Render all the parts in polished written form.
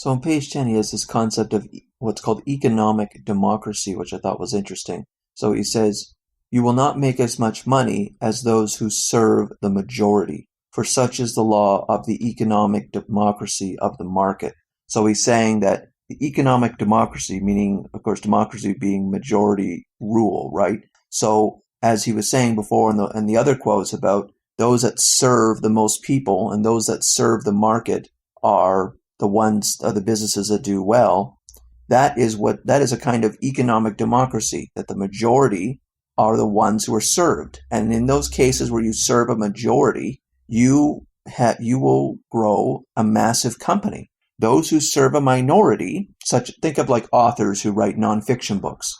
So on page 10, he has this concept of what's called economic democracy, which I thought was interesting. So he says, "You will not make as much money as those who serve the majority, for such is the law of the economic democracy of the market." So he's saying that the economic democracy, meaning, of course, democracy being majority rule, right? So as he was saying before in the other quotes about those that serve the most people and those that serve the market are the businesses that do well. That is a kind of economic democracy, that the majority are the ones who are served. And in those cases where you serve a majority, you will grow a massive company. Those who serve a minority, think of like authors who write nonfiction books.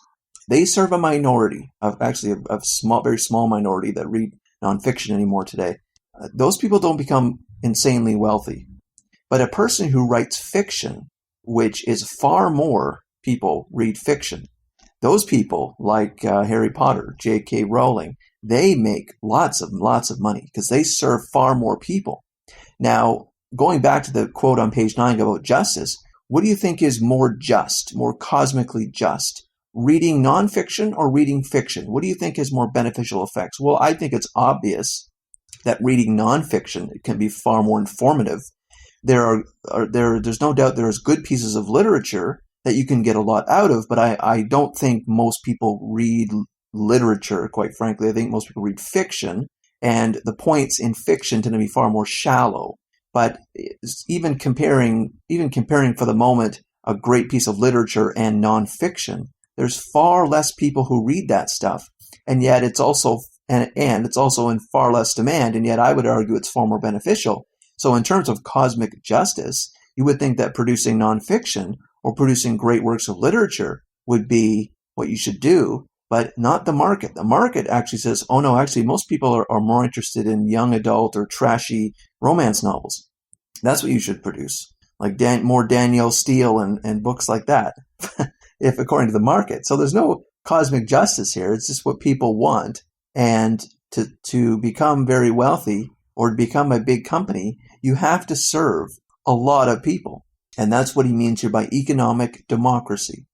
They serve a minority, a small, very small minority that read nonfiction anymore today. Those people don't become insanely wealthy. But a person who writes fiction, which is far more people read fiction, those people, like Harry Potter, J.K. Rowling, they make lots of money because they serve far more people. Now, going back to the quote on page 9 about justice, what do you think is more just, more cosmically just? Reading nonfiction or reading fiction? What do you think has more beneficial effects? Well, I think it's obvious that reading nonfiction can be far more informative. There's no doubt there's good pieces of literature that you can get a lot out of, but I don't think most people read literature, quite frankly. I think most people read fiction, and the points in fiction tend to be far more shallow. But even comparing for the moment a great piece of literature and nonfiction, there's far less people who read that stuff, and yet it's also in far less demand, and yet I would argue it's far more beneficial. So in terms of cosmic justice, you would think that producing nonfiction or producing great works of literature would be what you should do, but not the market. The market actually says, oh no, actually most people are more interested in young adult or trashy romance novels. That's what you should produce, like more Danielle Steele and books like that, if according to the market. So there's no cosmic justice here. It's just what people want. And to become very wealthy or to become a big company, you have to serve a lot of people. And that's what he means here by economic democracy.